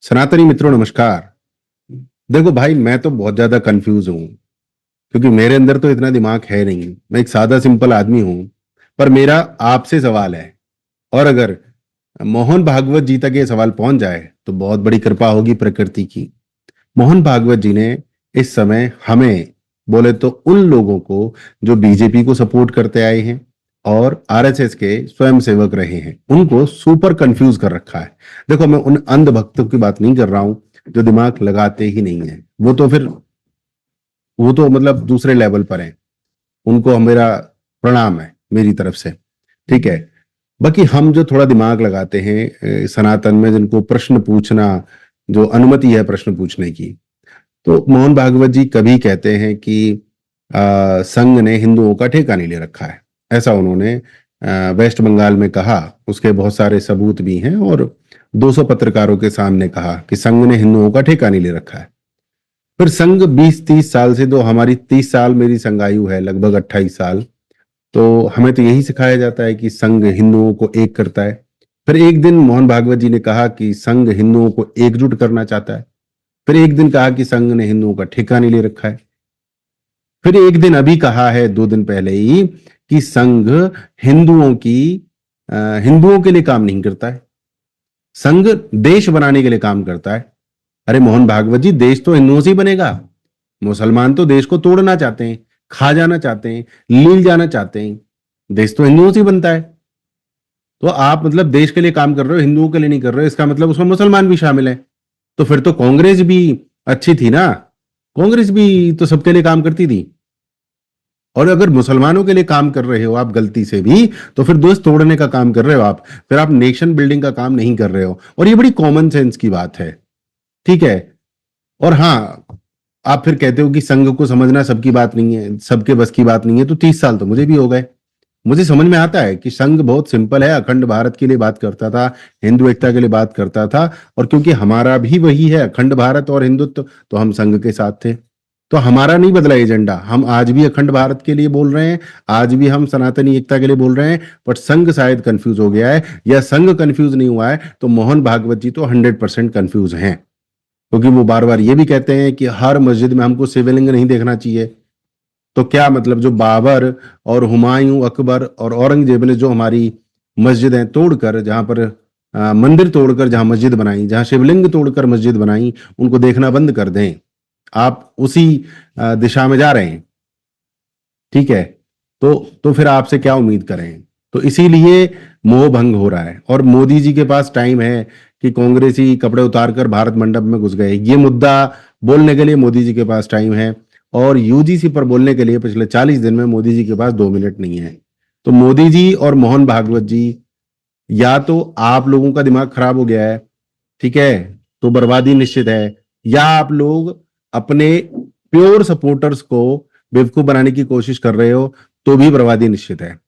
सनातनी मित्रों नमस्कार। देखो भाई, मैं तो बहुत ज्यादा कंफ्यूज हूँ क्योंकि मेरे अंदर तो इतना दिमाग है नहीं। मैं एक सादा सिंपल आदमी हूँ। पर मेरा आपसे सवाल है, और अगर मोहन भागवत जी तक ये सवाल पहुंच जाए तो बहुत बड़ी कृपा होगी प्रकृति की। मोहन भागवत जी ने इस समय हमें, बोले तो उन लोगों को जो बीजेपी को सपोर्ट करते आए हैं और आरएसएस के स्वयं सेवक रहे हैं, उनको सुपर कंफ्यूज कर रखा है। देखो, मैं उन अंध भक्तों की बात नहीं कर रहा हूं जो दिमाग लगाते ही नहीं है। वो तो मतलब दूसरे लेवल पर हैं। उनको मेरा प्रणाम है मेरी तरफ से। ठीक है। बाकी हम जो थोड़ा दिमाग लगाते हैं, सनातन में जिनको प्रश्न पूछना, जो अनुमति है प्रश्न पूछने की, तो मोहन भागवत जी कभी कहते हैं कि संघ ने हिंदुओं का ठेका नहीं ले रखा है। ऐसा उन्होंने वेस्ट बंगाल में कहा। उसके बहुत सारे सबूत भी हैं, और 200 पत्रकारों के सामने कहा कि संघ ने हिंदुओं का ठेका नहीं ले रखा है। फिर संघ 20-30 साल से, तो हमारी 30 साल मेरी संघायु है, लगभग 28 साल, तो हमें तो यही सिखाया जाता है कि संघ हिंदुओं को एक करता है। फिर एक दिन मोहन भागवत जी ने कहा कि संघ हिंदुओं को एकजुट करना चाहता है। फिर एक दिन कहा कि संघ ने हिंदुओं का ठेका नहीं ले रखा है। फिर एक दिन अभी कहा है, 2 दिन पहले ही, कि संघ हिंदुओं की हिंदुओं के लिए काम नहीं करता है, संघ देश बनाने के लिए काम करता है। अरे मोहन भागवत जी, देश तो हिंदुओं से ही बनेगा। मुसलमान तो देश को तोड़ना चाहते हैं, खा जाना चाहते हैं, लील जाना चाहते हैं। देश तो हिंदुओं से ही बनता है। तो आप मतलब देश के लिए काम कर रहे हो, हिंदुओं के लिए नहीं कर रहे हो, इसका मतलब उसमें मुसलमान भी शामिल है। तो फिर तो कांग्रेस भी अच्छी थी ना। कांग्रेस भी तो सबके लिए काम करती थी। और अगर मुसलमानों के लिए काम कर रहे हो आप गलती से भी, तो फिर दोस्त तोड़ने का काम कर रहे हो आप। फिर आप नेशन बिल्डिंग का काम नहीं कर रहे हो, और ये बड़ी कॉमन सेंस की बात है। ठीक है। और हाँ, आप फिर कहते हो कि संघ को समझना सबकी बात नहीं है, सबके बस की बात नहीं है। तो 30 साल तो मुझे भी हो गए। मुझे समझ में आता है कि संघ बहुत सिंपल है, अखंड भारत के लिए बात करता था, हिंदू एकता के लिए बात करता था। और क्योंकि हमारा भी वही है, अखंड भारत और हिंदुत्व, तो हम संघ के साथ थे। तो हमारा नहीं बदला एजेंडा, हम आज भी अखंड भारत के लिए बोल रहे हैं, आज भी हम सनातनी एकता के लिए बोल रहे हैं। बट संघ शायद कंफ्यूज हो गया है, या संघ कंफ्यूज नहीं हुआ है तो मोहन भागवत जी तो 100% कंफ्यूज हैं। क्योंकि वो बार बार ये भी कहते हैं कि हर मस्जिद में हमको शिवलिंग नहीं देखना चाहिए। तो क्या मतलब, जो बाबर और हुमायूं, अकबर और औरंगजेब ने जो हमारी मस्जिदें तोड़कर, जहां पर मंदिर तोड़कर जहां मस्जिद बनाई, जहां शिवलिंग तोड़कर मस्जिद बनाई, उनको देखना बंद कर दें। आप उसी दिशा में जा रहे हैं। ठीक है। तो फिर आपसे क्या उम्मीद करें। तो इसीलिए मोह भंग हो रहा है, और मोदी जी के पास टाइम है कि कांग्रेसी कपड़े उतारकर भारत मंडप में घुस गए, ये मुद्दा बोलने के लिए मोदी जी के पास टाइम है। और यूजीसी पर बोलने के लिए पिछले 40 दिन में मोदी जी के पास 2 मिनट नहीं है। तो मोदी जी और मोहन भागवत जी, या तो आप लोगों का दिमाग खराब हो गया है, ठीक है, तो बर्बादी निश्चित है, या आप लोग अपने प्योर सपोर्टर्स को बेवकूफ बनाने की कोशिश कर रहे हो, तो भी बर्बादी निश्चित है।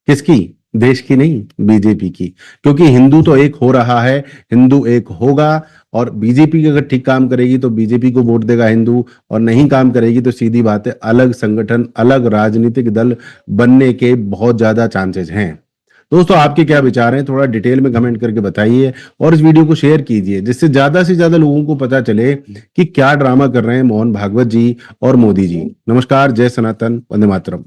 किसकी? देश की नहीं, बीजेपी की। क्योंकि हिंदू तो एक हो रहा है, हिंदू एक होगा। और बीजेपी अगर ठीक काम करेगी तो बीजेपी को वोट देगा हिंदू, और नहीं काम करेगी तो सीधी बात है, अलग संगठन, अलग राजनीतिक दल बनने के बहुत ज्यादा चांसेस हैं। दोस्तों, आपके क्या विचार हैं, थोड़ा डिटेल में कमेंट करके बताइए, और इस वीडियो को शेयर कीजिए, जिससे से ज्यादा लोगों को पता चले कि क्या ड्रामा कर रहे हैं मोहन भागवत जी और मोदी जी। नमस्कार, जय सनातन, वंदे मातरम।